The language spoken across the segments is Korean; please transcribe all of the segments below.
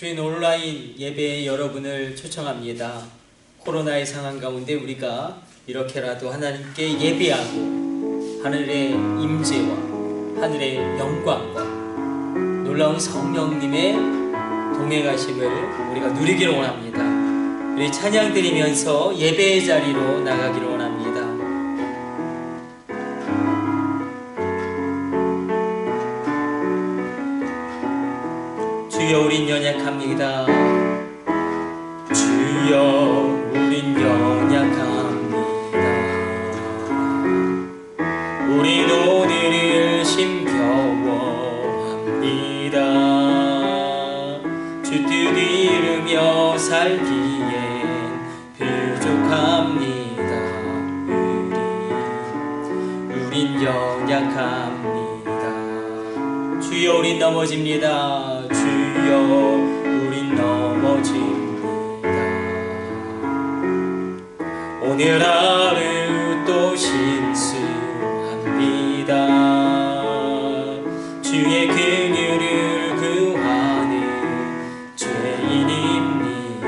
주인 온라인 예배에 여러분을 초청합니다. 코로나의 상황 가운데 우리가 이렇게라도 하나님께 예배하고 하늘의 임재와 하늘의 영광과 놀라운 성령님의 동행하심을 우리가 누리기를 원합니다. 우리 찬양 드리면서 예배의 자리로 나가기를 원합니다. 주여 우린 연약합니다. 주여 우린 연약합니다. 우린 오늘을 힘겨워합니다. 주 뜻 이루며 살기엔 부족합니다. 우린 연약합니다. 주여 우린 넘어집니다. 주여 우린 넘어집니다. 오늘 하루 또 실수합니다. 주의 긍휼을 구하는 죄인입니다.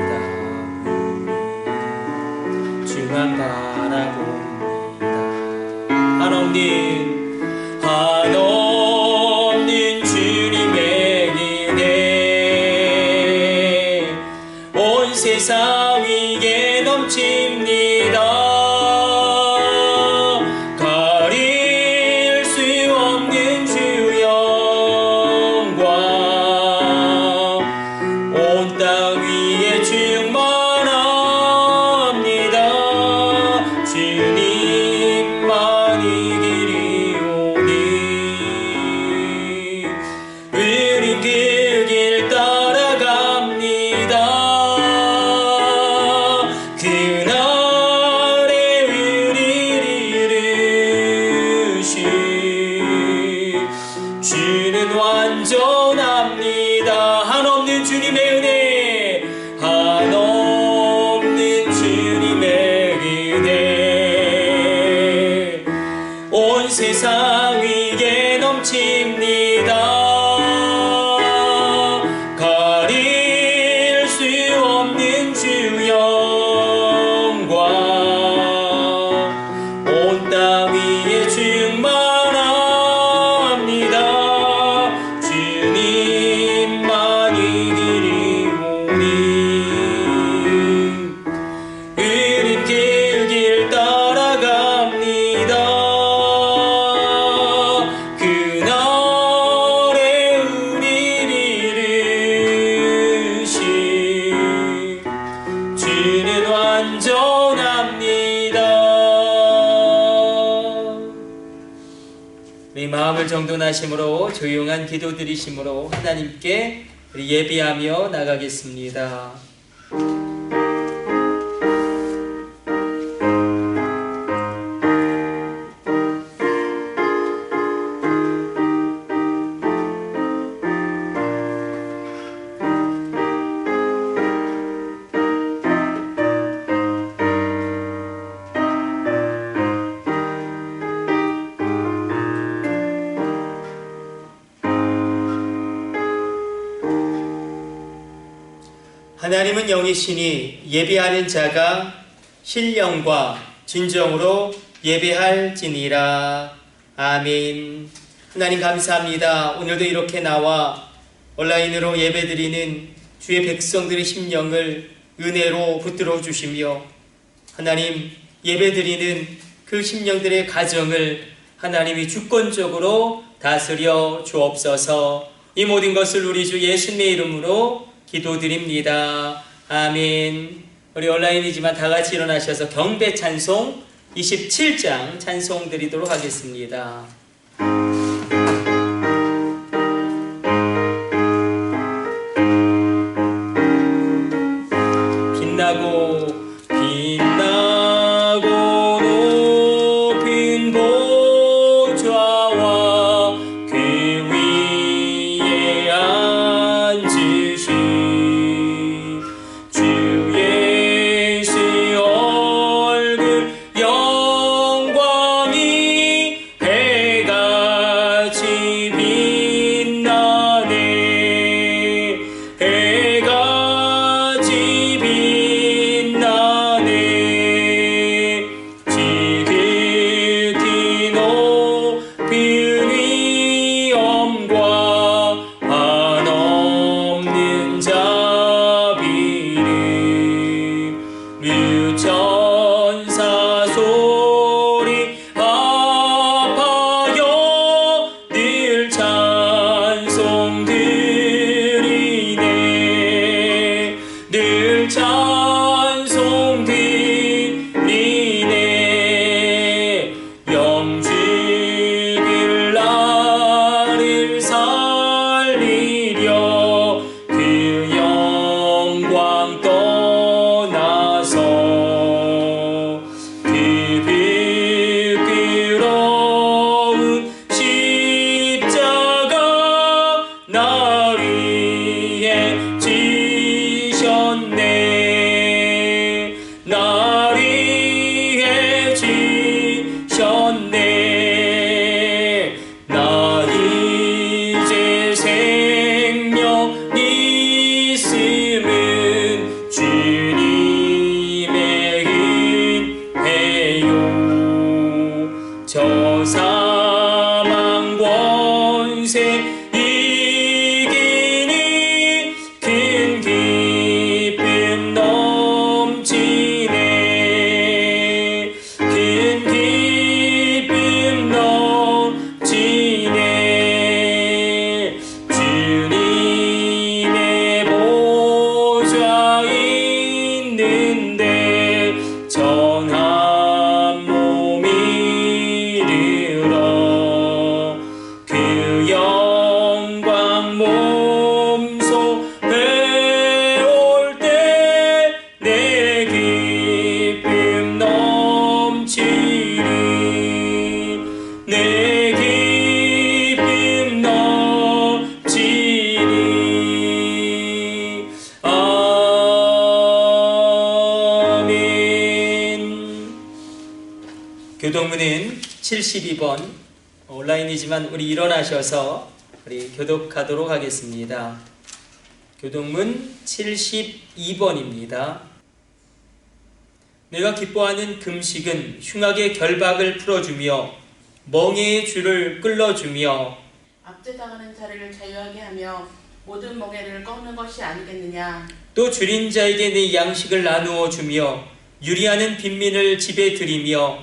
우리 주만 바라봅니다. 한없는 주님의 은혜 온 세상 위에 넘칩니다. 가릴 수 없는 주 영광 온 땅 위에 충만합니다. 주님만이 길이오니 우린 그 길 따라갑니다. 그날에 우리를 이루신 주는 완전합니다. 한없는 주님의 은혜, 한없는 주님의 은혜 온 세상 위에 넘칩니다. 가릴 수 없는 주 영광 온 땅 위에 충만합니다. 주님만이 길이오니 우린 그 길 따라갑니다. 그날에 우리를 이루신 주는 완전합니다. 우리 마음을 정돈하심으로 조용한 기도 드리심으로 하나님께 우리 예비하며 나가겠습니다. 하나님은 영이시니 예배하는 자가 신령과 진정으로 예배할지니라. 아멘. 하나님 감사합니다. 오늘도 이렇게 나와 온라인으로 예배드리는 주의 백성들의 심령을 은혜로 붙들어 주시며 하나님 예배드리는 그 심령들의 가정을 하나님이 주권적으로 다스려 주옵소서. 이 모든 것을 우리 주 예수님의 이름으로 기도드립니다. 아멘. 우리 온라인이지만 다 같이 일어나셔서 경배 찬송 27장 찬송 드리도록 하겠습니다. 빛나고 높은 보좌와 그 위에 앉으신 주 예수 얼굴 영광이 사망 권세 이기니 큰 기쁨 넘치네. 큰 기쁨 넘치네. 주님의 보좌 있는데 전한 몸이 들어 그 영광 몸소 배울 때 내 기쁨 넘치리. 내 기쁨 넘치리. 아멘. 교독문은 72번 온라인이지만 우리 일어나셔서 우리 교독하도록 하겠습니다. 교독문 72번입니다. 내가 기뻐하는 금식은 흉악의 결박을 풀어주며 멍에의 줄을 끌어주며 압제당하는 자를 자유하게 하며 모든 멍에를 꺾는 것이 아니겠느냐. 또 줄인 자에게 내 양식을 나누어 주며 유리하는 빈민을 집에 들이며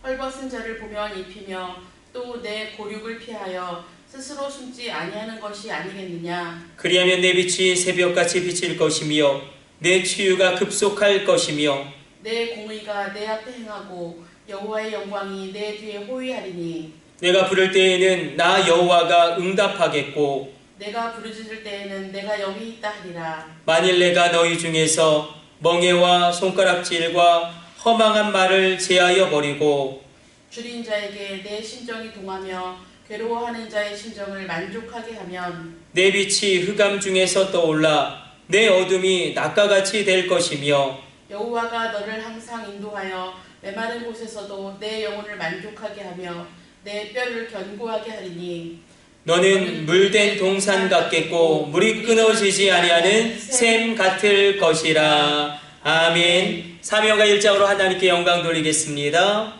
헐벗은 자를 보면 입히며 또 내 고륙을 피하여 스스로 숨지 아니하는 것이 아니겠느냐. 그리하면 내 빛이 새벽같이 비칠 것이며 내 치유가 급속할 것이며 내 공의가 내 앞에 행하고 여호와의 영광이 내 뒤에 호위하리니. 내가 부를 때에는 나 여호와가 응답하겠고 내가 부르짖을 때에는 내가 여기 있다 하리라. 만일 내가 너희 중에서 멍에와 손가락질과 허망한 말을 제하여 버리고 줄인 자에게 내 심정이 동하며 괴로워하는 자의 심정을 만족하게 하면 내 빛이 흑암 중에서 떠올라 내 어둠이 낮과 같이 될 것이며 여호와가 너를 항상 인도하여 메마른 곳에서도 내 영혼을 만족하게 하며 내 뼈를 견고하게 하리니. 너는 물된 동산 같겠고 물이 끊어지지 아니하는 샘 같을 것이라. 아멘. 사명과 일장으로 하나님께 영광 돌리겠습니다.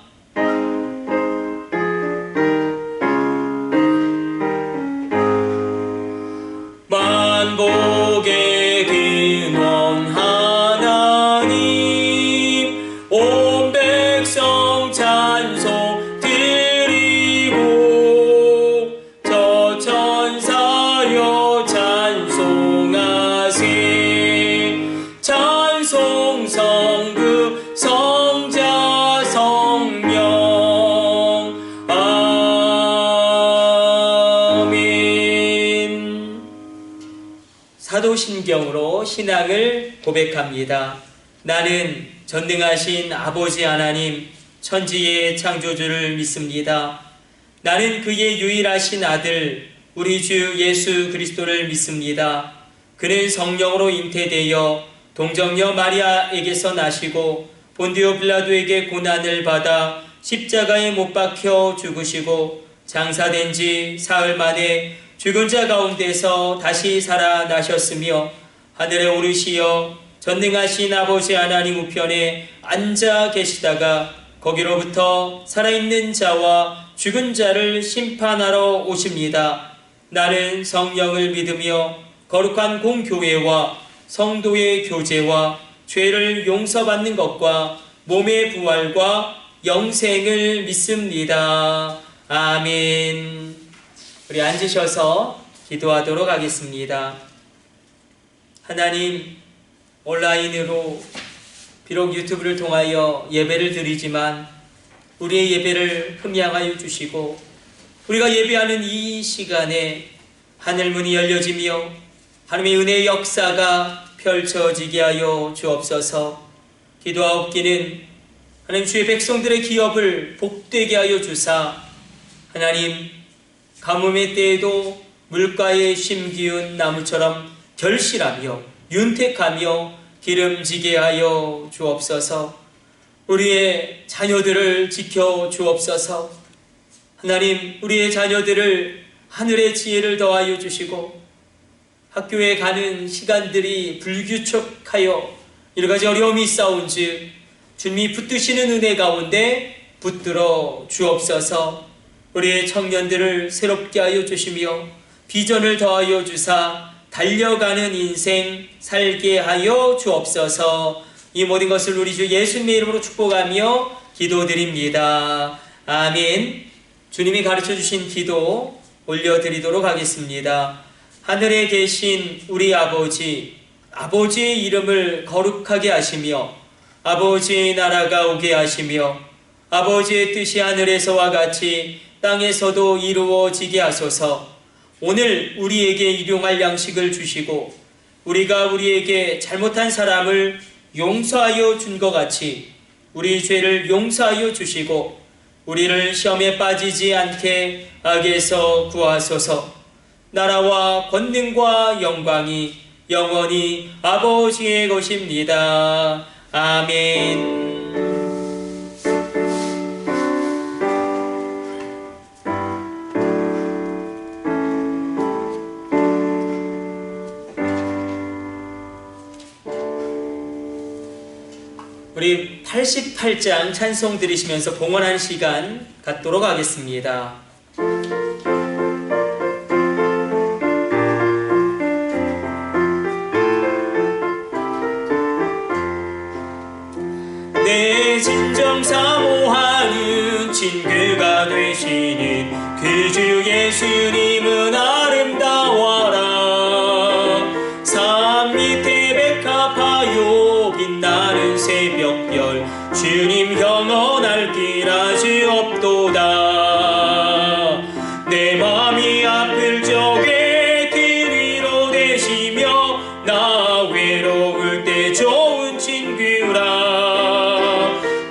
만복의 근원 하나님 온 백성 찬송 드리고 저 천사여 찬송하세. 찬송 성부 성자 성령. 아멘. 사도신경으로 신앙을 고백합니다. 나는 전능하신 아버지 하나님 천지의 창조주를 믿습니다. 나는 그의 유일하신 아들 우리 주 예수 그리스도를 믿습니다. 그는 성령으로 잉태되어 동정녀 마리아에게서 나시고 본디오 빌라도에게 고난을 받아 십자가에 못 박혀 죽으시고 장사된 지 사흘 만에 죽은 자 가운데서 다시 살아나셨으며 하늘에 오르시어 전능하신 아버지 하나님 우편에 앉아 계시다가 거기로부터 살아있는 자와 죽은 자를 심판하러 오십니다. 나는 성령을 믿으며 거룩한 공교회와 성도의 교제와 죄를 용서받는 것과 몸의 부활과 영생을 믿습니다. 아멘. 우리 앉으셔서 기도하도록 하겠습니다. 하나님, 온라인으로 비록 유튜브를 통하여 예배를 드리지만 우리의 예배를 흠양하여 주시고 우리가 예배하는 이 시간에 하늘문이 열려지며 하나님의 은혜의 역사가 펼쳐지게 하여 주옵소서. 기도하옵기는 하나님 주의 백성들의 기업을 복되게 하여 주사 하나님 가뭄의 때에도 물가에 심기운 나무처럼 결실하며 윤택하며 기름지게 하여 주옵소서. 우리의 자녀들을 지켜 주옵소서. 하나님, 우리의 자녀들을 하늘의 지혜를 더하여 주시고 학교에 가는 시간들이 불규칙하여 여러 가지 어려움이 있사온즉 주님이 붙드시는 은혜 가운데 붙들어 주옵소서. 우리의 청년들을 새롭게 하여 주시며 비전을 더하여 주사 달려가는 인생 살게 하여 주옵소서. 이 모든 것을 우리 주 예수님의 이름으로 축복하며 기도드립니다. 아멘. 주님이 가르쳐 주신 기도 올려드리도록 하겠습니다. 하늘에 계신 우리 아버지의 이름을 거룩하게 하시며 아버지의 나라가 오게 하시며 아버지의 뜻이 하늘에서와 같이 땅에서도 이루어지게 하소서. 오늘 우리에게 일용할 양식을 주시고 우리가 우리에게 잘못한 사람을 용서하여 준 것 같이 우리 죄를 용서하여 주시고 우리를 시험에 빠지지 않게 악에서 구하소서. 나라와 권능과 영광이 영원히 아버지의 것입니다. 아멘. 우리 88장 찬송 들으시면서 봉헌한 시간 갖도록 하겠습니다. 내 진정 사모하는 친구가 되시는 그 주 예수님은 아름다워라. 산 밑에 백합하여 빛나는 새벽별 주님 영원할 길 아주 없도다. 내 맘이 아플 적에 그리로 되시며 나 외로울 때 좋은 친구라.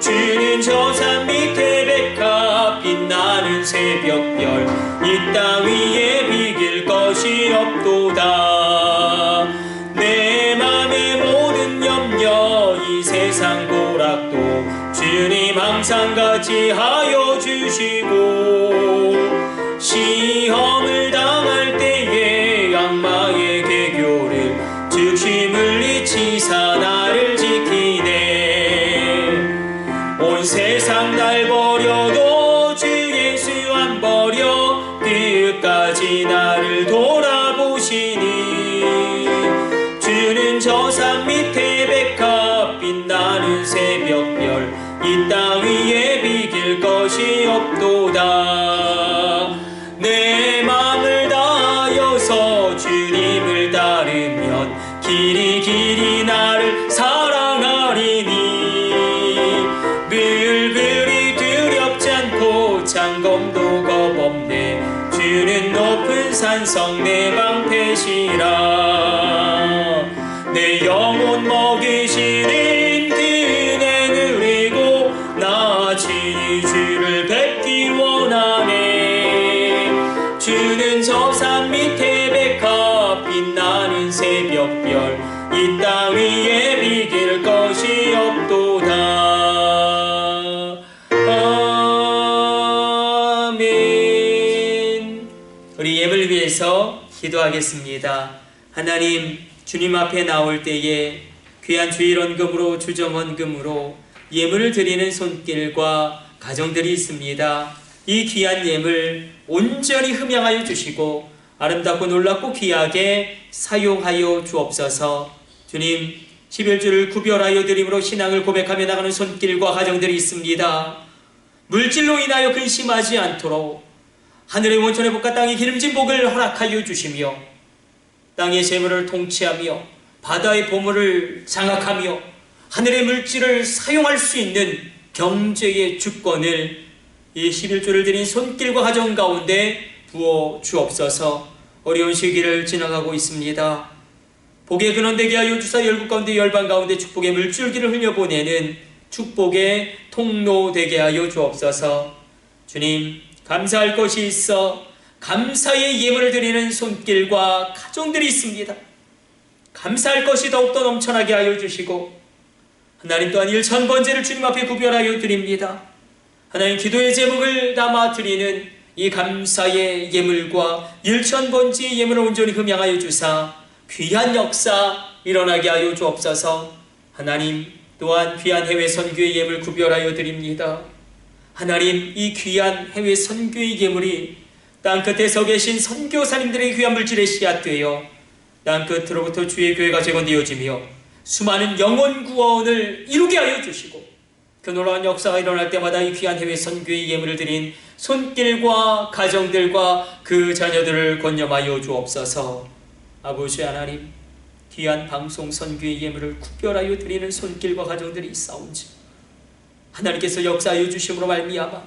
주는 저 산 밑에 백합 빛나는 새벽별 이 땅 위에 비길 것이 없도다. 내 맘의 모든 염려 이 세상 고락도 주님 항상 같이 하여 주시고 시험을 당할 때에 악마의 개교를 즉심을 잊히사 나를 지키네. 온 세상 날 버려도 주 예수 안 버려 끝까지 나를 돌아보시니. 주는 저 산 밑에 백합 빛나는 새벽별 이 땅 위에 비길 것이 없도다. 내 맘을 다하여서 주님을 따르면 길이 길이 나를 사랑하리니. 늘 그리 두렵지 않고 창검도 겁없네. 주는 높은 산성 내 방패시라. 내 영혼 먹이시는 그네 누리고 나 친히 주를 뵙기 원하네. 주는 저 산 밑에 백합 빛나는 새벽별 이 땅 위에 비길 것이 없도다. 아멘. 우리 예물 위해서 기도하겠습니다. 하나님, 주님 앞에 나올 때에 귀한 주일 헌금으로 주정 헌금으로 예물을 드리는 손길과 가정들이 있습니다. 이 귀한 예물 온전히 흠양하여 주시고 아름답고 놀랍고 귀하게 사용하여 주옵소서. 주님, 11주를 구별하여 드림으로 신앙을 고백하며 나가는 손길과 가정들이 있습니다. 물질로 인하여 근심하지 않도록 하늘의 원천의 복과 땅의 기름진 복을 허락하여 주시며 땅의 재물을 통치하며 바다의 보물을 장악하며 하늘의 물질을 사용할 수 있는 경제의 주권을 이 11조를 드린 손길과 가정 가운데 부어 주옵소서. 어려운 시기를 지나가고 있습니다. 복의 근원 되게 하여 주사 열국 가운데 열방 가운데 축복의 물줄기를 흘려보내는 축복의 통로 되게 하여 주옵소서. 주님, 감사할 것이 있어 감사의 예물을 드리는 손길과 가정들이 있습니다. 감사할 것이 더욱더 넘쳐나게 하여 주시고 하나님 또한 1000번제를 주님 앞에 구별하여 드립니다. 하나님, 기도의 제목을 담아 드리는 이 감사의 예물과 1000번제의 예물을 온전히 흠양하여 주사 귀한 역사 일어나게 하여 주옵소서. 하나님, 또한 귀한 해외 선교의 예물 구별하여 드립니다. 하나님, 이 귀한 해외 선교의 예물이 땅끝에 서 계신 선교사님들의 귀한 물질의 씨앗되어 땅끝으로부터 주의 교회가 재건되어지며 수많은 영혼 구원을 이루게 하여 주시고, 그 놀라운 역사가 일어날 때마다 이 귀한 해외 선교의 예물을 드린 손길과 가정들과 그 자녀들을 권념하여 주옵소서. 아버지 하나님, 귀한 방송 선교의 예물을 구별하여 드리는 손길과 가정들이 있사온지 하나님께서 역사하여 주심으로 말미암아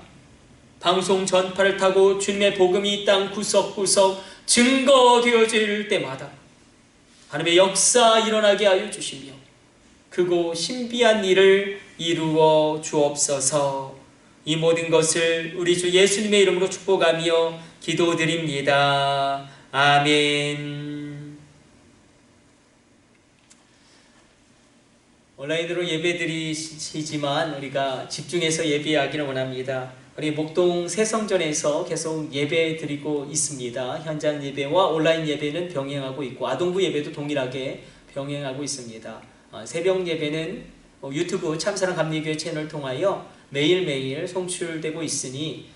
방송 전파를 타고 주님의 복음이 이 땅 구석구석 증거되어질 때마다 하나님의 역사 일어나게 하여 주시며 크고 신비한 일을 이루어 주옵소서. 이 모든 것을 우리 주 예수님의 이름으로 축복하며 기도드립니다. 아멘. 온라인으로 예배드리시지만 우리가 집중해서 예배하기를 원합니다. 우리 목동 새성전에서 계속 예배 드리고 있습니다. 현장 예배와 온라인 예배는 병행하고 있고 아동부 예배도 동일하게 병행하고 있습니다. 새벽 예배는 유튜브 참사랑 감리교회 채널을 통하여 매일매일 송출되고 있으니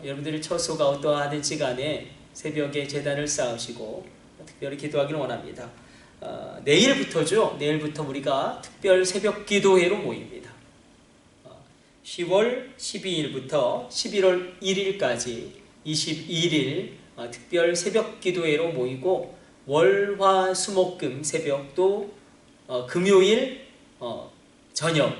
여러분들의 처소가 어떠하든지 간에 새벽에 제단을 쌓으시고 특별히 기도하기를 원합니다. 내일부터죠. 내일부터 우리가 특별 새벽 기도회로 모입니다. 10월 12일부터 11월 1일까지 22일 특별 새벽 기도회로 모이고 월화수목금 새벽도 금요일 저녁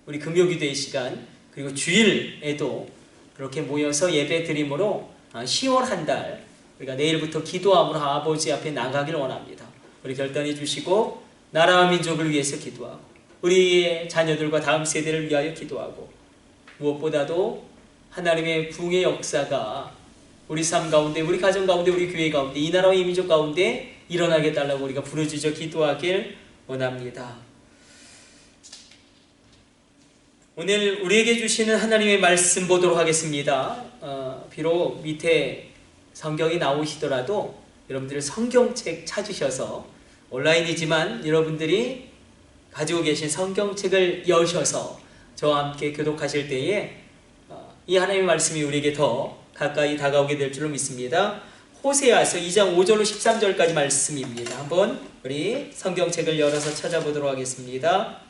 우리 금요기도의 시간 그리고 주일에도 그렇게 모여서 예배 드림으로 10월 한 달 우리가 내일부터 기도함으로 아버지 앞에 나가기를 원합니다. 우리 결단해 주시고 나라와 민족을 위해서 기도하고 우리의 자녀들과 다음 세대를 위하여 기도하고 무엇보다도 하나님의 부흥의 역사가 우리 삶 가운데 우리 가정 가운데 우리 교회 가운데 이 나라와 이 민족 가운데 일어나게 달라고 우리가 부르짖어 기도하길 원합니다. 오늘 우리에게 주시는 하나님의 말씀 보도록 하겠습니다. 비록 밑에 성경이 나오시더라도 여러분들이 성경책 찾으셔서 온라인이지만 여러분들이 가지고 계신 성경책을 여셔서 저와 함께 교독하실 때에 이 하나님의 말씀이 우리에게 더 가까이 다가오게 될 줄로 믿습니다. 호세아서 2장 5절로 13절까지 말씀입니다. 한번 우리 성경책을 열어서 찾아보도록 하겠습니다.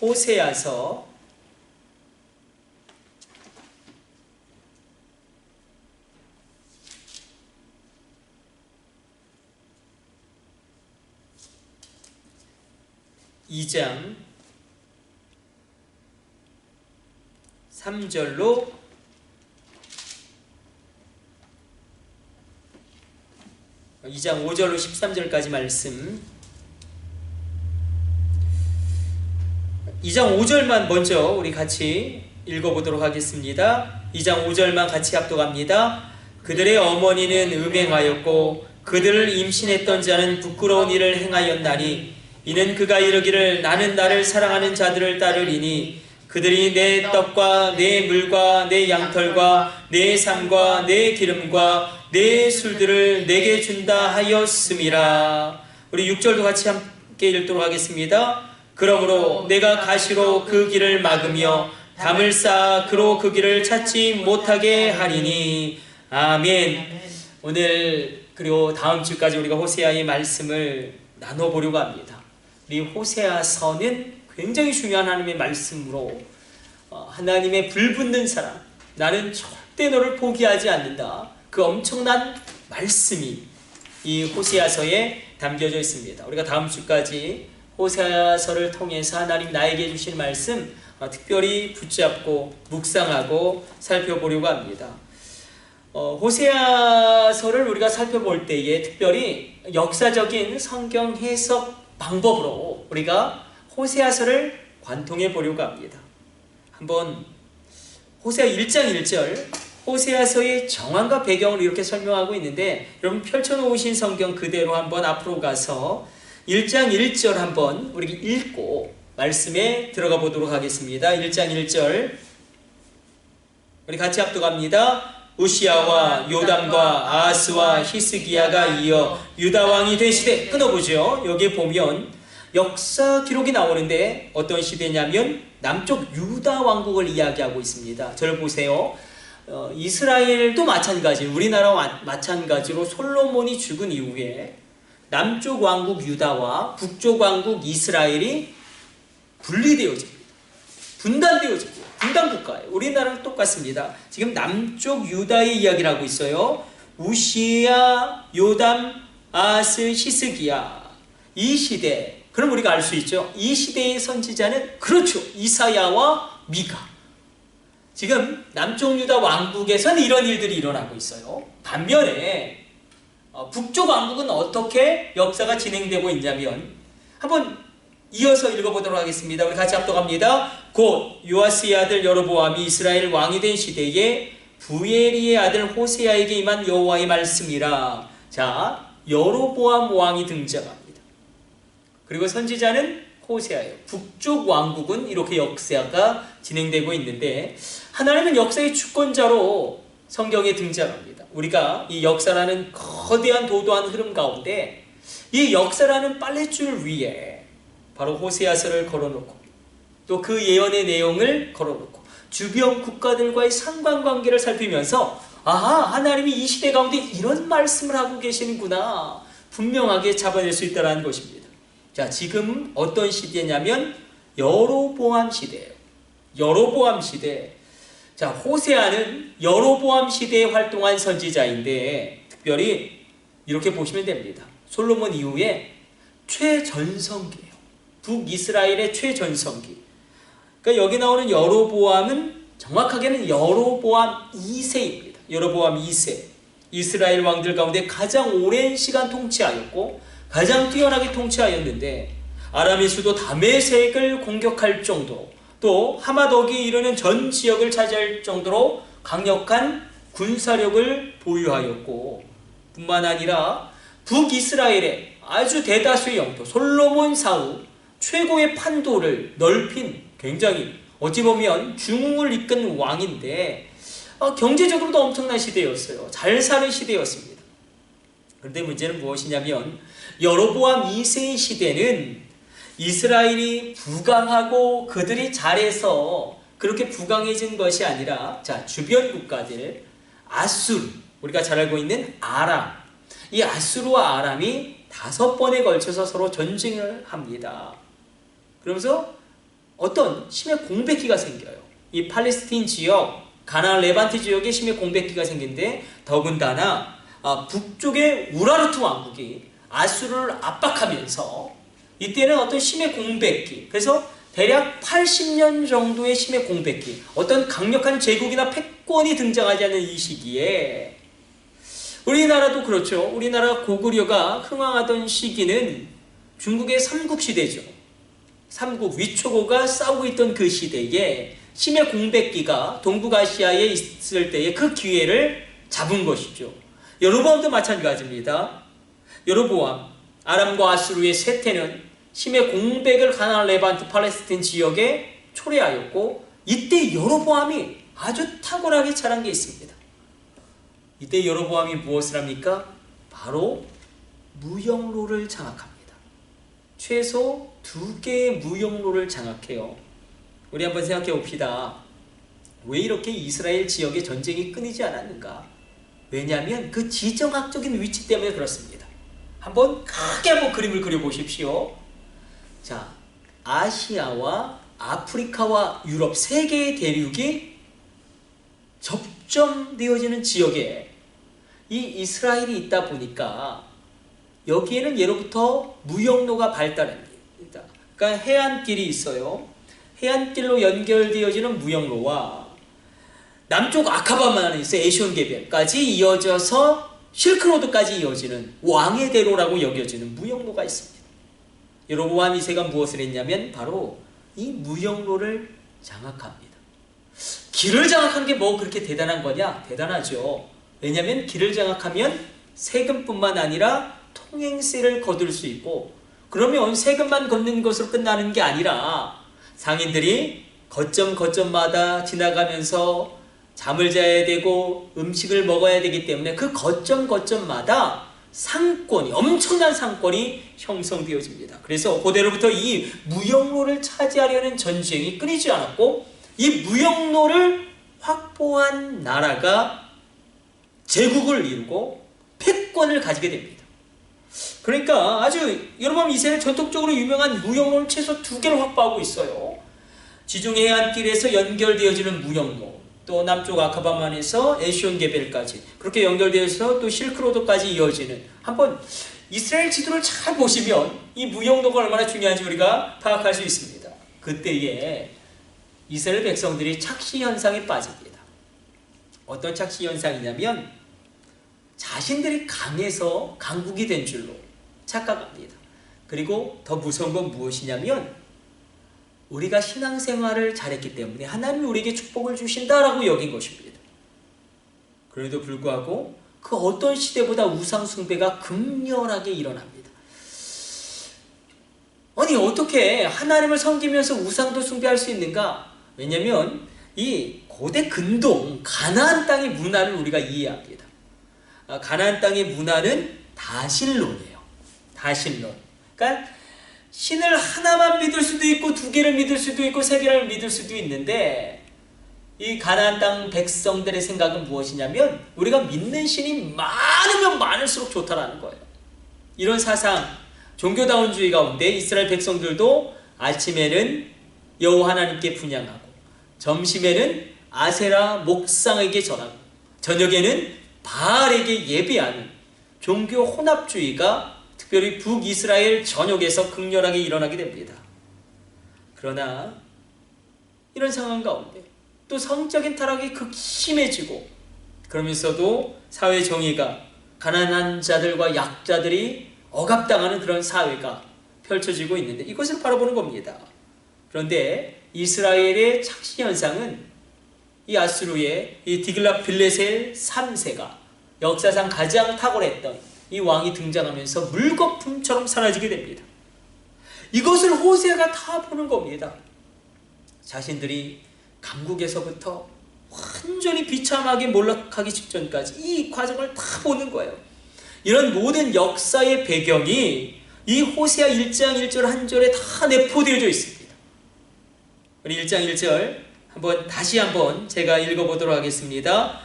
호세아서 2장 3절로 2장 5절로 13절까지 말씀 2장 5절만 먼저 우리 같이 읽어보도록 하겠습니다. 2장 5절만 같이 합독합니다. 그들의 어머니는 음행하였고 그들을 임신했던 자는 부끄러운 일을 행하였나니 이는 그가 이르기를 나는 나를 사랑하는 자들을 따르리니 그들이 내 떡과 내 물과 내 양털과 내 삶과 내 기름과 내 술들을 내게 준다 하였음이라. 우리 6절도 같이 함께 읽도록 하겠습니다. 그러므로 내가 가시로 그 길을 막으며 담을 쌓아 그로 그 길을 찾지 못하게 하리니. 아멘. 오늘 그리고 다음 주까지 우리가 호세아의 말씀을 나눠보려고 합니다. 이 호세아서는 굉장히 중요한 하나님의 말씀으로 하나님의 불붙는 사랑, 나는 절대 너를 포기하지 않는다, 그 엄청난 말씀이 이 호세아서에 담겨져 있습니다. 우리가 다음 주까지 호세아서를 통해서 하나님 나에게 주신 말씀 특별히 붙잡고 묵상하고 살펴보려고 합니다. 호세아서를 우리가 살펴볼 때에 특별히 역사적인 성경 해석 방법으로 우리가 호세아서를 관통해 보려고 합니다. 한번 호세아 1장 1절 호세아서의 정황과 배경을 이렇게 설명하고 있는데 여러분 펼쳐놓으신 성경 그대로 한번 앞으로 가서 1장 1절 한번 우리 읽고 말씀에 들어가 보도록 하겠습니다. 1장 1절 우리 같이 합독합니다. 우시아와 요담과 아하스와 히스기야가 이어 유다 왕이 된 시대. 끊어보죠. 여기에 보면 역사 기록이 나오는데 어떤 시대냐면 남쪽 유다 왕국을 이야기하고 있습니다. 저를 보세요. 이스라엘도 마찬가지, 우리나라와 마찬가지로 솔로몬이 죽은 이후에 남쪽 왕국 유다와 북쪽 왕국 이스라엘이 분리되어집니다. 분단되어집니다. 분단국가예요. 우리나라랑 똑같습니다. 지금 남쪽 유다의 이야기를 하고 있어요. 우시야, 요담, 아스, 히스기야. 이 시대, 그럼 우리가 알 수 있죠. 이 시대의 선지자는 그렇죠. 이사야와 미가. 지금 남쪽 유다 왕국에서는 이런 일들이 일어나고 있어요. 반면에 북쪽 왕국은 어떻게 역사가 진행되고 있냐면, 한번 이어서 읽어보도록 하겠습니다. 우리 같이 합독합니다. 곧 요아스의 아들 여로보암이 이스라엘 왕이 된 시대에 부엘리의 아들 호세아에게 임한 여호와의 말씀이라. 자, 여로보암 왕이 등장합니다. 그리고 선지자는 호세아예요. 북쪽 왕국은 이렇게 역사가 진행되고 있는데, 하나님은 역사의 주권자로 성경에 등장합니다. 우리가 이 역사라는 거대한 도도한 흐름 가운데 이 역사라는 빨랫줄 위에 바로 호세아서를 걸어놓고, 또 그 예언의 내용을 걸어놓고 주변 국가들과의 상관관계를 살피면서, 아하, 하나님이 이 시대 가운데 이런 말씀을 하고 계시는구나, 분명하게 잡아낼 수 있다는 것입니다. 자, 지금 어떤 시대냐면 여로보암 시대예요. 여로보암 시대. 자, 호세아는 여로보암 시대에 활동한 선지자인데, 특별히 이렇게 보시면 됩니다. 솔로몬 이후에 최전성기예요. 북이스라엘의 최전성기. 그러니까 여기 나오는 여로보암은 정확하게는 여로보암 2세입니다. 여로보암 2세. 이스라엘 왕들 가운데 가장 오랜 시간 통치하였고 가장 뛰어나게 통치하였는데, 아람의 수도 다메섹을 공격할 정도로, 또 하마덕이 이르는 전 지역을 차지할 정도로 강력한 군사력을 보유하였고, 뿐만 아니라 북이스라엘의 아주 대다수의 영토, 솔로몬 사후 최고의 판도를 넓힌, 굉장히 어찌 보면 중흥을 이끈 왕인데, 경제적으로도 엄청난 시대였어요. 잘 사는 시대였습니다. 그런데 문제는 무엇이냐면, 여로보암 2세의 시대는 이스라엘이 부강하고 그들이 잘해서 그렇게 부강해진 것이 아니라, 자, 주변 국가들, 아수르, 우리가 잘 알고 있는 아람, 이 아수르와 아람이 5번에 걸쳐서 서로 전쟁을 합니다. 그러면서 어떤 심해 공백기가 생겨요. 이 팔레스틴 지역, 가나안 레반트 지역에 심해 공백기가 생긴데, 더군다나 북쪽의 우라르트 왕국이 아수르를 압박하면서 이때는 어떤 심해 공백기, 그래서 대략 80년 정도의 심해 공백기, 어떤 강력한 제국이나 패권이 등장하지 않는 이 시기에, 우리나라도 그렇죠. 우리나라 고구려가 흥왕하던 시기는 중국의 삼국시대죠. 삼국 위초고가 싸우고 있던 그 시대에 심해 공백기가 동북아시아에 있을 때의 그 기회를 잡은 것이죠. 여로보암도 마찬가지입니다. 여로보암, 아람과 아수르의 쇠퇴는 심해 공백을 가나안 레반트 팔레스틴 지역에 초래하였고, 이때 여로보암이 아주 탁월하게 잘한 게 있습니다. 이때 여로보암이 무엇을 합니까? 바로 무역로를 장악합니다. 최소 2개의 무역로를 장악해요. 우리 한번 생각해 봅시다. 왜 이렇게 이스라엘 지역에 전쟁이 끊이지 않았는가? 왜냐하면 그 지정학적인 위치 때문에 그렇습니다. 한번 크게 한번 그림을 그려보십시오. 자, 아시아와 아프리카와 유럽 3개의 대륙이 접점되어지는 지역에 이 이스라엘이 있다 보니까 여기에는 예로부터 무역로가 발달합니다. 그러니까 해안길이 있어요. 해안길로 연결되어지는 무역로와 남쪽 아카바만에 있어 에시온개별까지 이어져서 실크로드까지 이어지는 왕의 대로라고 여겨지는 무역로가 있습니다. 여로보암 2세가 무엇을 했냐면 바로 이 무역로를 장악합니다. 길을 장악한 게 뭐 그렇게 대단한 거냐? 대단하죠. 왜냐하면 길을 장악하면 세금뿐만 아니라 통행세를 거둘 수 있고, 그러면 세금만 걷는 것으로 끝나는 게 아니라 상인들이 거점마다 지나가면서 잠을 자야 되고 음식을 먹어야 되기 때문에 그 거점마다 상권이, 엄청난 상권이 형성되어집니다. 그래서 고대로부터 이 무역로를 차지하려는 전쟁이 끊이지 않았고, 이 무역로를 확보한 나라가 제국을 이루고 패권을 가지게 됩니다. 그러니까 아주 여러분, 이스라엘 전통적으로 유명한 무역로는 최소 2개를 확보하고 있어요. 지중 해안길에서 연결되어지는 무역로, 또 남쪽 아카바만에서 에시온게벨까지 그렇게 연결되어서 또 실크로드까지 이어지는, 한번 이스라엘 지도를 잘 보시면 이 무역로가 얼마나 중요한지 우리가 파악할 수 있습니다. 그때에 이스라엘 백성들이 착시 현상에 빠집니다. 어떤 착시 현상이냐면 자신들이 강해서 강국이 된 줄로 착각합니다. 그리고 더 무서운 건 무엇이냐면 우리가 신앙생활을 잘했기 때문에 하나님이 우리에게 축복을 주신다라고 여긴 것입니다. 그래도 불구하고 그 어떤 시대보다 우상 숭배가 극렬하게 일어납니다. 아니, 어떻게 하나님을 섬기면서 우상도 숭배할 수 있는가? 왜냐하면 이 고대 근동 가나안 땅의 문화를 우리가 이해해야 합니다. 가나안 땅의 문화는 다신론이에요. 다신론. 그러니까 신을 하나만 믿을 수도 있고 2개를 믿을 수도 있고 3개를 믿을 수도 있는데, 이 가나안 땅 백성들의 생각은 무엇이냐면 우리가 믿는 신이 많으면 많을수록 좋다라는 거예요. 이런 사상, 종교다운주의 가운데 이스라엘 백성들도 아침에는 여호와 하나님께 분향하고, 점심에는 아세라 목상에게 절하고, 저녁에는 바알에게 예배하는 종교 혼합주의가 특별히 북이스라엘 전역에서 극렬하게 일어나게 됩니다. 그러나 이런 상황 가운데 또 성적인 타락이 극심해지고, 그러면서도 사회 정의가, 가난한 자들과 약자들이 억압당하는 그런 사회가 펼쳐지고 있는데 이것을 바라보는 겁니다. 그런데 이스라엘의 착시 현상은 이 아수르의 이 디글랏빌레셀 3세가 역사상 가장 탁월했던 이 왕이 등장하면서 물거품처럼 사라지게 됩니다. 이것을 호세아가 다 보는 겁니다. 자신들이 강국에서부터 완전히 비참하게 몰락하기 직전까지 이 과정을 다 보는 거예요. 이런 모든 역사의 배경이 이 호세아 1장 1절 한 절에 다 내포되어져 있습니다. 우리 1장 1절 다시 한번 제가 읽어보도록 하겠습니다.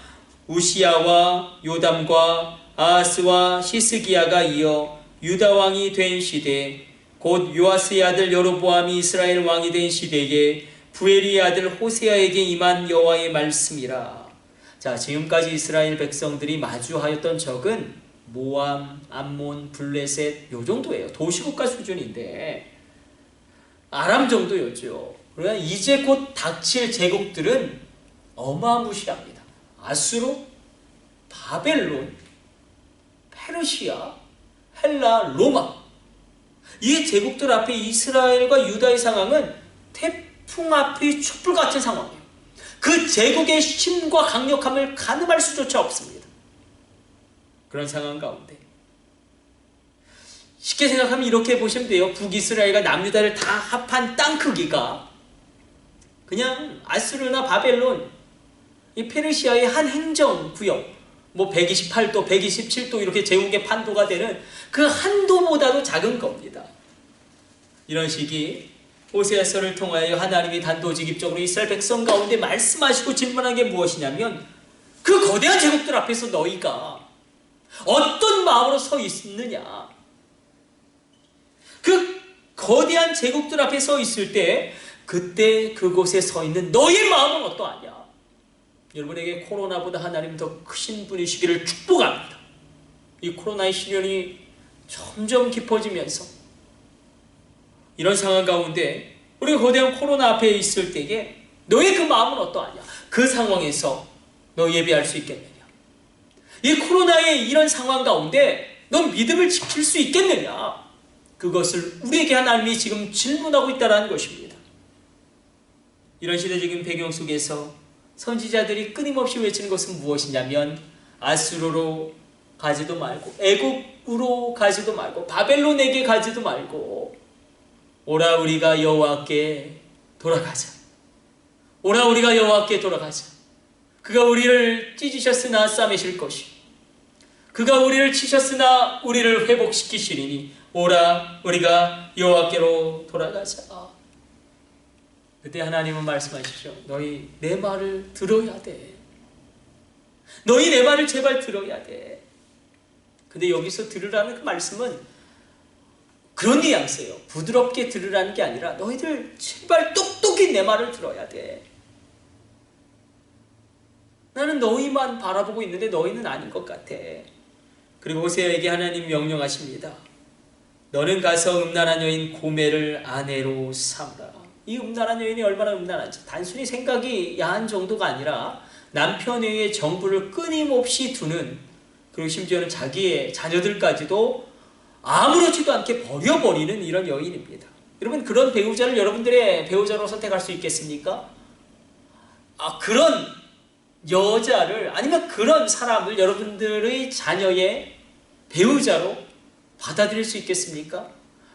우시야와 요담과 아하스와 히스기야가 이어 유다 왕이 된 시대, 곧 요아스의 아들 여로보암이 이스라엘 왕이 된 시대에 부엘리의 아들 호세아에게 임한 여호와의 말씀이라. 자, 지금까지 이스라엘 백성들이 마주하였던 적은 모암, 암몬, 블레셋 요 정도예요. 도시국가 수준인데 아람 정도였죠. 그러나 이제 곧 닥칠 제국들은 어마무시합니다. 아수르, 바벨론, 페르시아, 헬라, 로마. 이 제국들 앞에 이스라엘과 유다의 상황은 태풍 앞의 촛불 같은 상황이에요. 그 제국의 힘과 강력함을 가늠할 수조차 없습니다. 그런 상황 가운데 쉽게 생각하면 이렇게 보시면 돼요. 북이스라엘과 남유다를 다 합한 땅 크기가 그냥 아수르나 바벨론, 이 페르시아의 한 행정구역, 128도, 127도 이렇게 제국의 판도가 되는 그 한도보다도 작은 겁니다. 이런 시기 호세아서를 통하여 하나님이 단도직입적으로 이스라엘 백성 가운데 말씀하시고 질문한 게 무엇이냐면, 그 거대한 제국들 앞에서 너희가 어떤 마음으로 서 있느냐. 그 거대한 제국들 앞에 서 있을 때 그때 그곳에 서 있는 너의 마음은 어떠하냐. 여러분에게 코로나보다 하나님 더 크신 분이시기를 축복합니다. 이 코로나의 시련이 점점 깊어지면서 이런 상황 가운데 우리가 거대한 코로나 앞에 있을 때에 너의 그 마음은 어떠하냐. 그 상황에서 너 예배할 수 있겠느냐. 이 코로나의 이런 상황 가운데 너 믿음을 지킬 수 있겠느냐. 그것을 우리에게 하나님이 지금 질문하고 있다는 것입니다. 이런 시대적인 배경 속에서 선지자들이 끊임없이 외치는 것은 무엇이냐면, 아수르로 가지도 말고, 애국으로 가지도 말고, 바벨론에게 가지도 말고, 오라 우리가 여호와께 돌아가자. 오라 우리가 여호와께 돌아가자. 그가 우리를 찢으셨으나 싸매실 것이, 그가 우리를 치셨으나 우리를 회복시키시리니 오라 우리가 여호와께로 돌아가자. 그때 하나님은 말씀하시죠. 너희 내 말을 들어야 돼. 너희 내 말을 제발 들어야 돼. 근데 여기서 들으라는 그 말씀은 그런 뉘앙스예요. 부드럽게 들으라는 게 아니라 너희들 제발 똑똑히 내 말을 들어야 돼. 나는 너희만 바라보고 있는데 너희는 아닌 것 같아. 그리고 호세아에게 하나님 명령하십니다. 너는 가서 음란한 여인 고멜을 아내로 삼으라. 이 음란한 여인이 얼마나 음란한지 단순히 생각이 야한 정도가 아니라 남편 외에 정부를 끊임없이 두는, 그리고 심지어는 자기의 자녀들까지도 아무렇지도 않게 버려버리는 이런 여인입니다. 여러분, 그런 배우자를 여러분들의 배우자로 선택할 수 있겠습니까? 그런 여자를, 아니면 그런 사람을 여러분들의 자녀의 배우자로 받아들일 수 있겠습니까?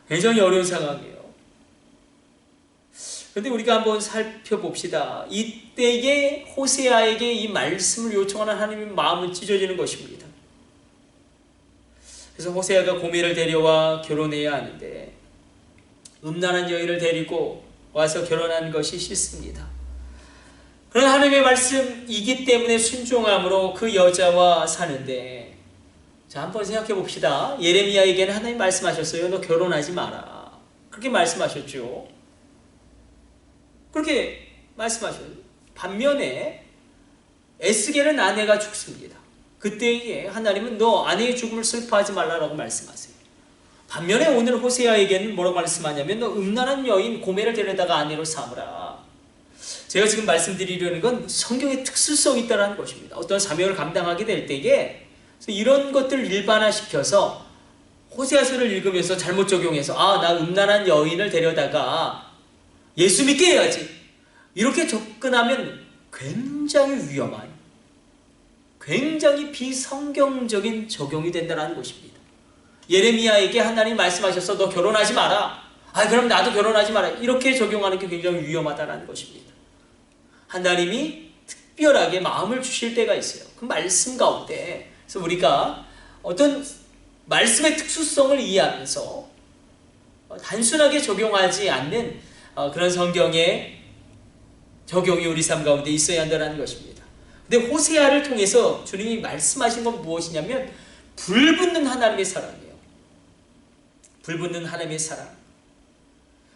굉장히 어려운 상황이에요. 그런데 우리가 한번 살펴봅시다. 이때에 호세아에게 이 말씀을 요청하는 하나님의 마음은 찢어지는 것입니다. 그래서 호세아가 고멜을 데려와 결혼해야 하는데 음란한 여인을 데리고 와서 결혼한 것이 싫습니다. 그러나 하나님의 말씀이기 때문에 순종함으로 그 여자와 사는데, 자, 한번 생각해 봅시다. 예레미야에게는 하나님 말씀하셨어요. 너 결혼하지 마라. 그렇게 말씀하셨죠. 그렇게 말씀하셨어요. 반면에 에스겔은 아내가 죽습니다. 그때에 하나님은 너 아내의 죽음을 슬퍼하지 말라라고 말씀하세요. 반면에 오늘 호세아에게는 뭐라고 말씀하냐면 너 음란한 여인 고멜을 데려다가 아내로 삼으라. 제가 지금 말씀드리려는 건 성경의 특수성이 있다는 것입니다. 어떤 사명을 감당하게 될 때에 이런 것들을 일반화시켜서 호세아서를 읽으면서 잘못 적용해서 나 음란한 여인을 데려다가 예수 믿게 해야지, 이렇게 접근하면 굉장히 위험한, 굉장히 비성경적인 적용이 된다는 것입니다. 예레미야에게 하나님 말씀하셔서 너 결혼하지 마라. 그럼 나도 결혼하지 마라. 이렇게 적용하는 게 굉장히 위험하다는 것입니다. 하나님이 특별하게 마음을 주실 때가 있어요. 그 말씀 가운데. 그래서 우리가 어떤 말씀의 특수성을 이해하면서 단순하게 적용하지 않는 그런 성경의 적용이 우리 삶 가운데 있어야 한다는 것입니다. 근데 호세아를 통해서 주님이 말씀하신 건 무엇이냐면 불붙는 하나님의 사랑이에요. 불붙는 하나님의 사랑.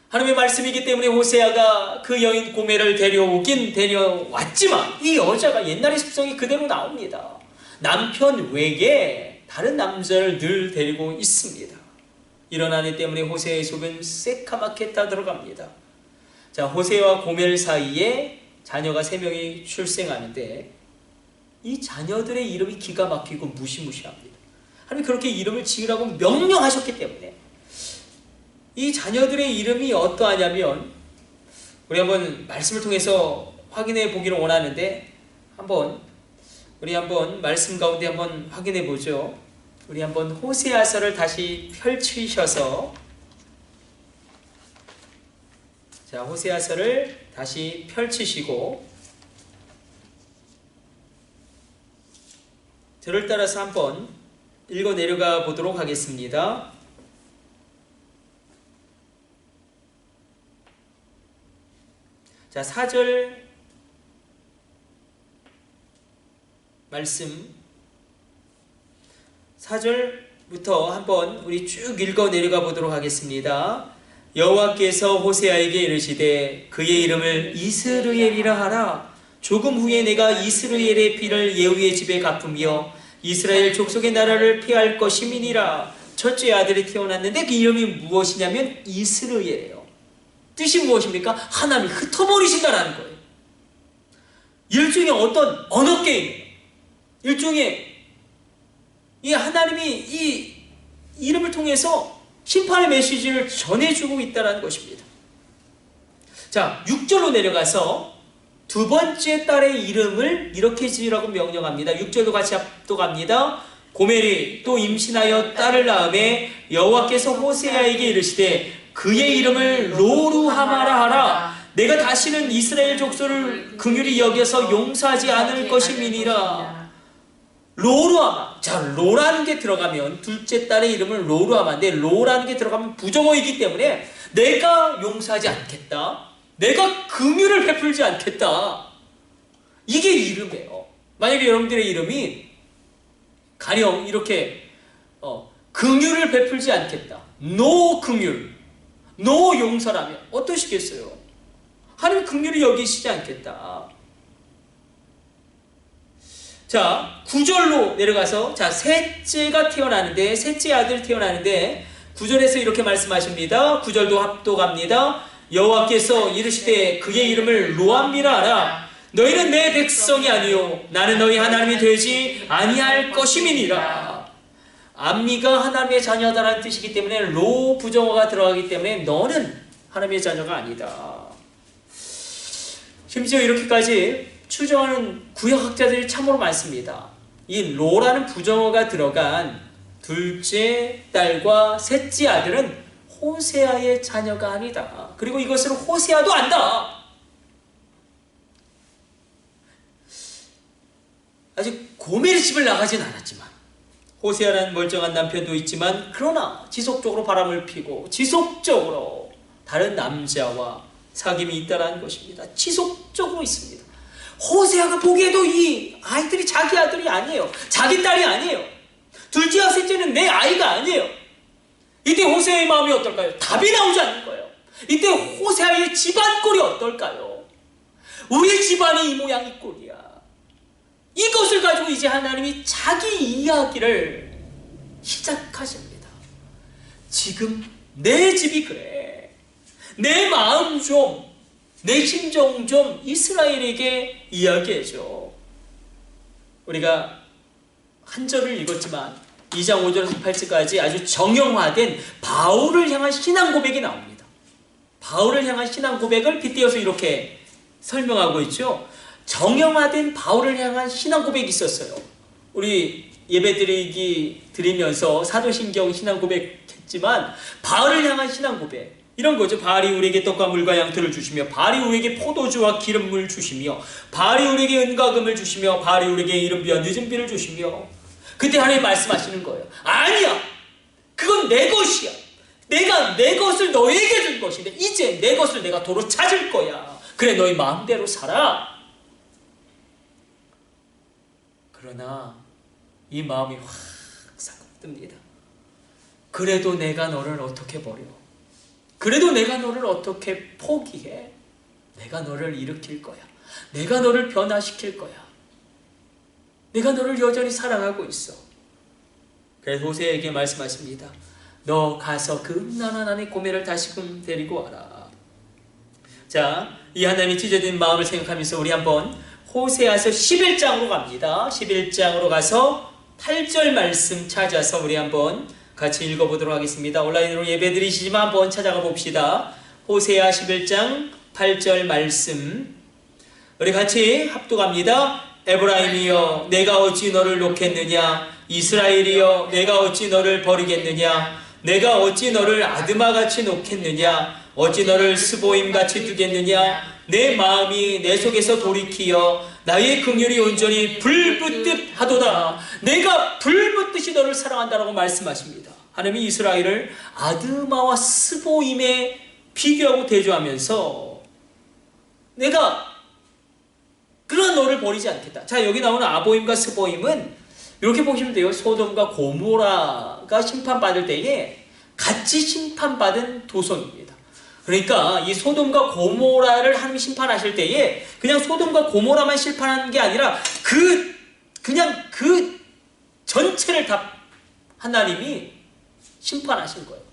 하나님의 말씀이기 때문에 호세아가 그 여인 고멜을 데려오긴 데려왔지만 이 여자가 옛날의 습성이 그대로 나옵니다. 남편 외에 다른 남자를 늘 데리고 있습니다. 이런 아내 때문에 호세아의 속은 새카맣게 타들어갑니다. 자, 호세아와 고멜 사이에 자녀가 3명이 출생하는데 이 자녀들의 이름이 기가 막히고 무시무시합니다. 하나님이 그렇게 이름을 지으라고 명령하셨기 때문에 이 자녀들의 이름이 어떠하냐면, 우리 한번 말씀을 통해서 확인해 보기를 원하는데 우리 한번 말씀 가운데 한번 확인해 보죠. 우리 한번 호세아서를 다시 펼치셔서, 자, 호세아서를 다시 펼치시고 저를 따라서 한번 읽어 내려가 보도록 하겠습니다. 자, 4절 말씀, 4절부터 한번 우리 쭉 읽어 내려가 보도록 하겠습니다. 여호와께서 호세아에게 이르시되 그의 이름을 이스르엘이라 하라. 조금 후에 내가 이스라엘의 피를 예후의 집에 갚으며 이스라엘 족속의 나라를 피할 것임이니라. 첫째 아들이 태어났는데 그 이름이 무엇이냐면 이스라엘이에요. 뜻이 무엇입니까? 하나님이 흩어버리신다라는 거예요. 일종의 어떤 언어 게임이에요. 일종의 이 하나님이 이 이름을 통해서 심판의 메시지를 전해주고 있다는 것입니다. 자, 6절로 내려가서 두 번째 딸의 이름을 이렇게 지으라고 명령합니다. 6절도 같이 합독합니다. 고멜이 또 임신하여 딸을 낳음에 여호와께서 호세아에게 이르시되 그의 이름을 로루하마라 하라. 내가 다시는 이스라엘 족속을 긍휼히 여겨서 용서하지 않을 것임이니라. 로루아마. 자, 로라는 게 들어가면 둘째 딸의 이름은 로루아마인데 로라는 게 들어가면 부정어이기 때문에 내가 용서하지 않겠다. 내가 긍휼을 베풀지 않겠다. 이게 이름이에요. 만약에 여러분들의 이름이 가령 이렇게 긍휼을 베풀지 않겠다. 노 긍휼, 노 용서라면 어떠시겠어요? 하나님 긍휼히 여기시지 않겠다. 자, 9절로 내려가서 자, 셋째가 태어나는데 셋째 아들 태어나는데 9절에서 이렇게 말씀하십니다. 9절도 합독합니다. 여호와께서 이르시되 그의 이름을 로암미라 하라. 너희는 내 백성이 아니요 나는 너희 하나님이 되지 아니할 것임이니라. 암미가 하나님의 자녀다라는 뜻이기 때문에 로 부정어가 들어가기 때문에 너는 하나님의 자녀가 아니다. 심지어 이렇게까지 추정하는 구약학자들이 참으로 많습니다. 이 로라는 부정어가 들어간 둘째 딸과 셋째 아들은 호세아의 자녀가 아니다. 그리고 이것을 호세아도 안다. 아직 고멜의 집을 나가진 않았지만 호세아라는 멀쩡한 남편도 있지만 그러나 지속적으로 바람을 피고 지속적으로 다른 남자와 사귐이 있다는 것입니다. 지속적으로 있습니다. 호세아가 보기에도 이 아이들이 자기 아들이 아니에요. 자기 딸이 아니에요. 둘째와 셋째는 내 아이가 아니에요. 이때 호세아의 마음이 어떨까요? 답이 나오지 않는 거예요. 이때 호세아의 집안 꼴이 어떨까요? 우리 집안이 이 모양 이 꼴이야. 이것을 가지고 이제 하나님이 자기 이야기를 시작하십니다. 지금 내 집이 그래. 내 마음 좀, 내 심정 좀 이스라엘에게 이야기해줘. 우리가 한 절을 읽었지만 2장 5절에서 8절까지 아주 정형화된 바울을 향한 신앙 고백이 나옵니다. 바울을 향한 신앙 고백을 빗대어서 이렇게 설명하고 있죠. 정형화된 바울을 향한 신앙 고백이 있었어요. 우리 드리면서 사도신경 신앙 고백했지만 바울을 향한 신앙 고백 이런 거죠. 바알이 우리에게 떡과 물과 양털을 주시며 바알이 우리에게 포도주와 기름을 주시며 바알이 우리에게 은과 금을 주시며 바알이 우리에게 이른 비와 늦은 비를 주시며 그때 하나님 말씀하시는 거예요. 아니야. 그건 내 것이야. 내가 내 것을 너에게 준 것인데 이제 내 것을 내가 도로 찾을 거야. 그래 너희 마음대로 살아. 그러나 이 마음이 확 삭듭니다. 그래도 내가 너를 어떻게 버려? 그래도 내가 너를 어떻게 포기해? 내가 너를 일으킬 거야. 내가 너를 변화시킬 거야. 내가 너를 여전히 사랑하고 있어. 그래서 호세에게 말씀하십니다. 너 가서 그 음란한 아내 고멜을 다시금 데리고 와라. 자, 이 하나님이 찢어진 마음을 생각하면서 우리 한번 호세아서 11장으로 갑니다. 11장으로 가서 8절 말씀 찾아서 우리 한번 같이 읽어보도록 하겠습니다. 온라인으로 예배드리시지만 한번 찾아가 봅시다. 호세아 11장 8절 말씀 우리 같이 합독합니다. 에브라임이여 내가 어찌 너를 놓겠느냐? 이스라엘이여 내가 어찌 너를 버리겠느냐? 내가 어찌 너를 아드마같이 놓겠느냐? 어찌 너를 스보임같이 두겠느냐? 내 마음이 내 속에서 돌이키어 나의 긍휼이 온전히 불붙듯 하도다. 내가 불붙듯이 너를 사랑한다라고 말씀하십니다. 하나님이 이스라엘을 아드마와 스보임에 비교하고 대조하면서 내가 그런 너를 버리지 않겠다. 자, 여기 나오는 아보임과 스보임은 이렇게 보시면 돼요. 소돔과 고모라가 심판받을 때에 같이 심판받은 도성입니다. 그러니까 이 소돔과 고모라를 하나님이 심판하실 때에 그냥 소돔과 고모라만 심판하는 게 아니라 그냥 그 전체를 다 하나님이 심판하신 거예요.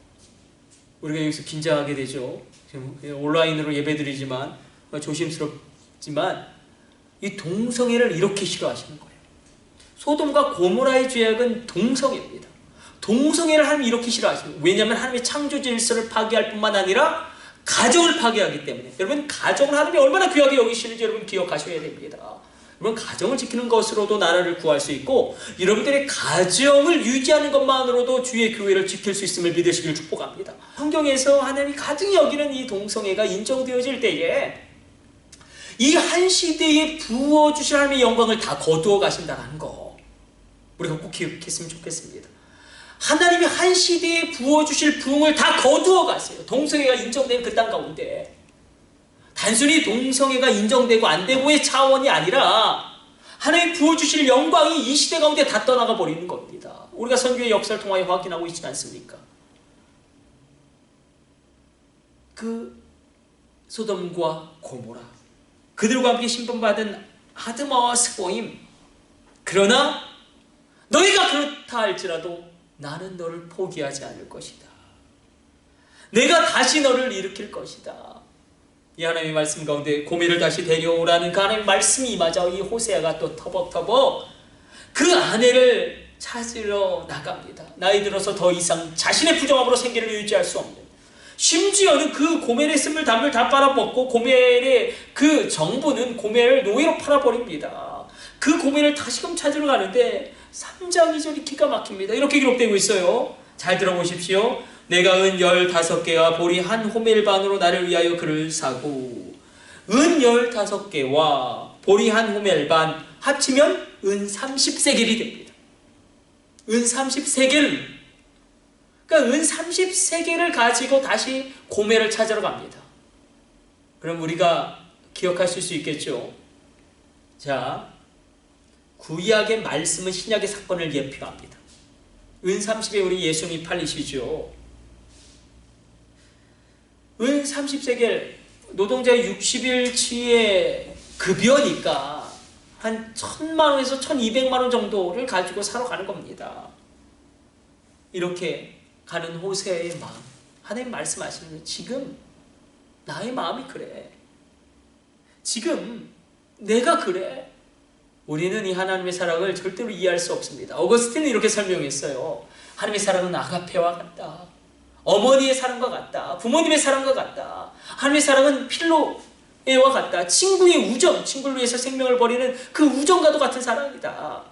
우리가 여기서 긴장하게 되죠. 지금 온라인으로 예배드리지만 조심스럽지만 이 동성애를 이렇게 싫어하시는 거예요. 소돔과 고모라의 죄악은 동성애입니다. 동성애를 하나님이 이렇게 싫어하십니다. 왜냐하면 하나님의 창조 질서를 파괴할 뿐만 아니라 가정을 파괴하기 때문에. 여러분, 가정을 하나님이 얼마나 귀하게 여기시는지 여러분 기억하셔야 됩니다. 여러분, 가정을 지키는 것으로도 나라를 구할 수 있고 여러분들의 가정을 유지하는 것만으로도 주의 교회를 지킬 수 있음을 믿으시길 축복합니다. 성경에서 하나님이 가장 여기는 이 동성애가 인정되어질 때에 이 한 시대에 부어주실 하나님의 영광을 다 거두어 가신다는 거. 우리가 꼭 기억했으면 좋겠습니다. 하나님이 한 시대에 부어주실 부흥을 다 거두어 가세요. 동성애가 인정된 그 땅 가운데 단순히 동성애가 인정되고 안 되고의 차원이 아니라 하나님 부어주실 영광이 이 시대 가운데 다 떠나가 버리는 겁니다. 우리가 선교의 역사를 통하여 확인하고 있지 않습니까? 그 소돔과 고모라, 그들과 함께 심판받은 아드마와 스보임, 그러나 너희가 그렇다 할지라도 나는 너를 포기하지 않을 것이다. 내가 다시 너를 일으킬 것이다. 이 하나님의 말씀 가운데 고멜을 다시 데려오라는 그 하나님의 말씀이 임하자 이 호세아가 또 터벅터벅 그 아내를 찾으러 나갑니다. 나이 들어서 더 이상 자신의 부정함으로 생계를 유지할 수 없는, 심지어는 그 고멜의 쓴물담을 다 빨아먹고 고멜의 그 정부는 고멜을 노예로 팔아버립니다. 그 고멜을 다시금 찾으러 가는데 3장 2절이 기가 막힙니다. 이렇게 기록되고 있어요. 잘 들어보십시오. 내가 은 15개와 보리 한 호멜 반으로 나를 위하여 그를 사고, 은 15개와 보리 한 호멜 반 합치면 은 30세겔이 됩니다. 은 30세겔. 그러니까 은 30세겔을 가지고 다시 고멜을 찾으러 갑니다. 그럼 우리가 기억하실 수 있겠죠? 자, 구약의 말씀은 신약의 사건을 예표합니다. 은 30에 우리 예수님이 팔리시죠. 은 30세겔, 노동자 60일치의 급여니까 한 1,000만원에서 1,200만원 정도를 가지고 사러 가는 겁니다. 이렇게 가는 호세의 마음, 하나님 말씀하시는 거예요. 지금 나의 마음이 그래. 지금 내가 그래. 우리는 이 하나님의 사랑을 절대로 이해할 수 없습니다. 어거스틴은 이렇게 설명했어요. 하나님의 사랑은 아가페와 같다. 어머니의 사랑과 같다. 부모님의 사랑과 같다. 하나님의 사랑은 필로에와 같다. 친구의 우정, 친구를 위해서 생명을 버리는 그 우정과도 같은 사랑이다.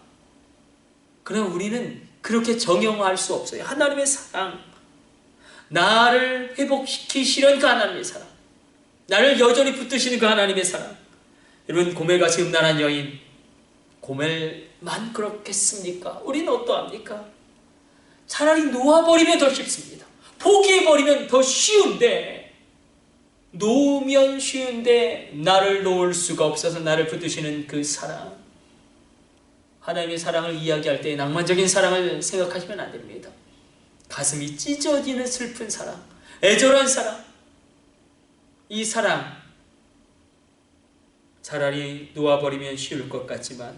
그러나 우리는 그렇게 정형화할 수 없어요. 하나님의 사랑, 나를 회복시키시려는 그 하나님의 사랑, 나를 여전히 붙드시는 그 하나님의 사랑. 여러분, 고멜같이 음란한 여인, 고멜만 그렇겠습니까? 우리는 어떠합니까? 차라리 놓아버리면 더 쉽습니다. 포기해버리면 더 쉬운데, 놓으면 쉬운데 나를 놓을 수가 없어서 나를 붙드시는 그 사랑. 하나님의 사랑을 이야기할 때 낭만적인 사랑을 생각하시면 안 됩니다. 가슴이 찢어지는 슬픈 사랑, 애절한 사랑. 이 사랑, 차라리 놓아버리면 쉬울 것 같지만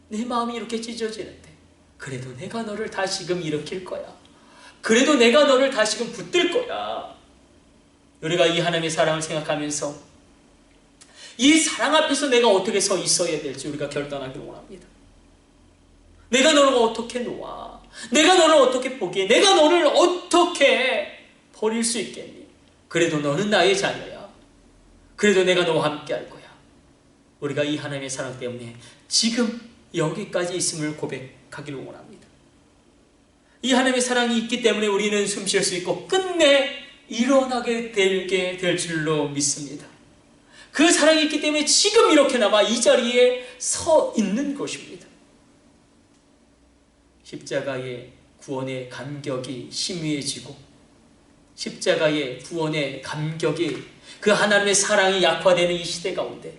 내 마음이 이렇게 찢어지는데 그래도 내가 너를 다시금 일으킬 거야. 그래도 내가 너를 다시금 붙들 거야. 우리가 이 하나님의 사랑을 생각하면서 이 사랑 앞에서 내가 어떻게 서 있어야 될지 우리가 결단하기를 원합니다. 내가 너를 어떻게 놓아? 내가 너를 어떻게 포기해? 내가 너를 어떻게 버릴 수 있겠니? 그래도 너는 나의 자녀야. 그래도 내가 너와 함께 할 거야. 우리가 이 하나님의 사랑 때문에 지금 여기까지 있음을 고백하기를 원합니다. 이 하나님의 사랑이 있기 때문에 우리는 숨 쉴 수 있고 끝내 일어나게 되게 될 줄로 믿습니다. 그 사랑이 있기 때문에 지금 이렇게나마 이 자리에 서 있는 것입니다. 십자가의 구원의 감격이 희미해지고 십자가의 구원의 감격이 그 하나님의 사랑이 약화되는 이 시대 가운데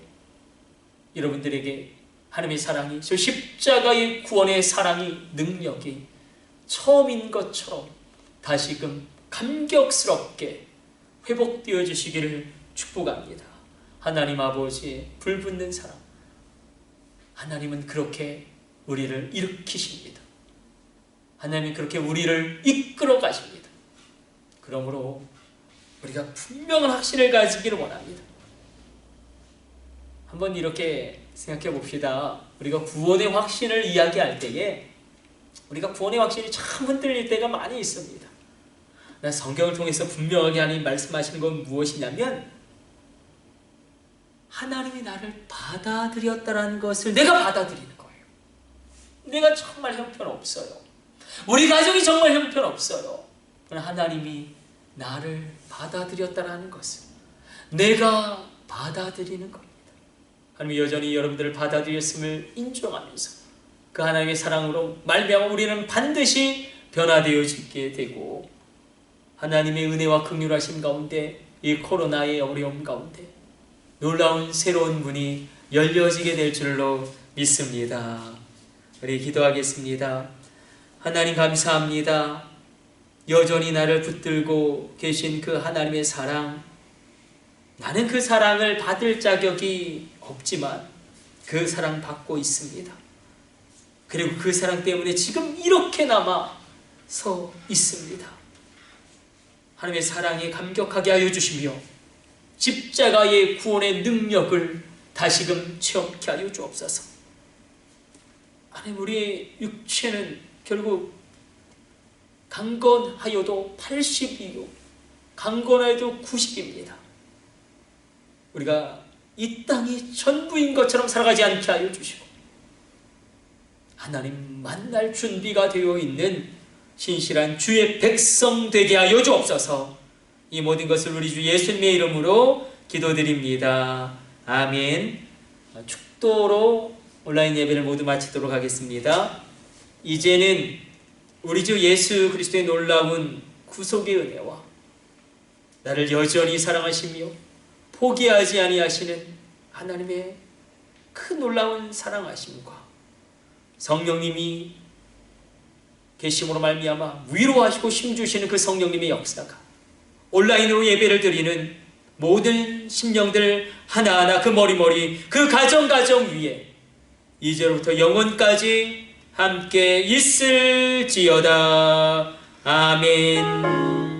여러분들에게 하나님의 사랑이, 저 십자가의 구원의 사랑이, 능력이 처음인 것처럼 다시금 감격스럽게 회복되어 주시기를 축복합니다. 하나님 아버지의 불붙는 사랑, 하나님은 그렇게 우리를 일으키십니다. 하나님은 그렇게 우리를 이끌어 가십니다. 그러므로 우리가 분명한 확신을 가지기를 원합니다. 한번 이렇게 생각해 봅시다. 우리가 구원의 확신을 이야기할 때에 우리가 구원의 확신이 참 흔들릴 때가 많이 있습니다. 성경을 통해서 분명하게 하나님 말씀하시는 건 무엇이냐면 하나님이 나를 받아들였다는 것을 내가 받아들이는 거예요. 내가 정말 형편없어요. 우리 가족이 정말 형편없어요. 그러나 하나님이 나를 받아들였다는 것을 내가 받아들이는 겁니다. 하나님이 여전히 여러분들을 받아들였음을 인정하면서 그 하나님의 사랑으로 말미암아 우리는 반드시 변화되어지게 되고 하나님의 은혜와 긍휼하심 가운데 이 코로나의 어려움 가운데 놀라운 새로운 문이 열려지게 될 줄로 믿습니다. 우리 기도하겠습니다. 하나님 감사합니다. 여전히 나를 붙들고 계신 그 하나님의 사랑, 나는 그 사랑을 받을 자격이 없지만 그 사랑 받고 있습니다. 그리고 그 사랑 때문에 지금 이렇게 남아 서 있습니다. 하나님의 사랑에 감격하게 하여 주시며 십자가의 구원의 능력을 다시금 체험케 하여 주옵소서. 하나님, 우리의 육체는 결국 강건하여도 80이요 강건하여도 90입니다. 우리가 이 땅이 전부인 것처럼 살아가지 않게 하여 주시고 하나님 만날 준비가 되어 있는 신실한 주의 백성 되게 하여 주옵소서. 이 모든 것을 우리 주 예수님의 이름으로 기도드립니다. 아멘. 축도로 온라인 예배를 모두 마치도록 하겠습니다. 이제는 우리 주 예수 그리스도의 놀라운 구속의 은혜와 나를 여전히 사랑하시며 포기하지 아니하시는 하나님의 그 놀라운 사랑하심과 성령님이 계심으로 말미암아 위로하시고 힘주시는 그 성령님의 역사가 온라인으로 예배를 드리는 모든 심령들 하나하나 그 머리머리 그 가정 위에 이제로부터 영원까지 함께 있을지어다. 아멘.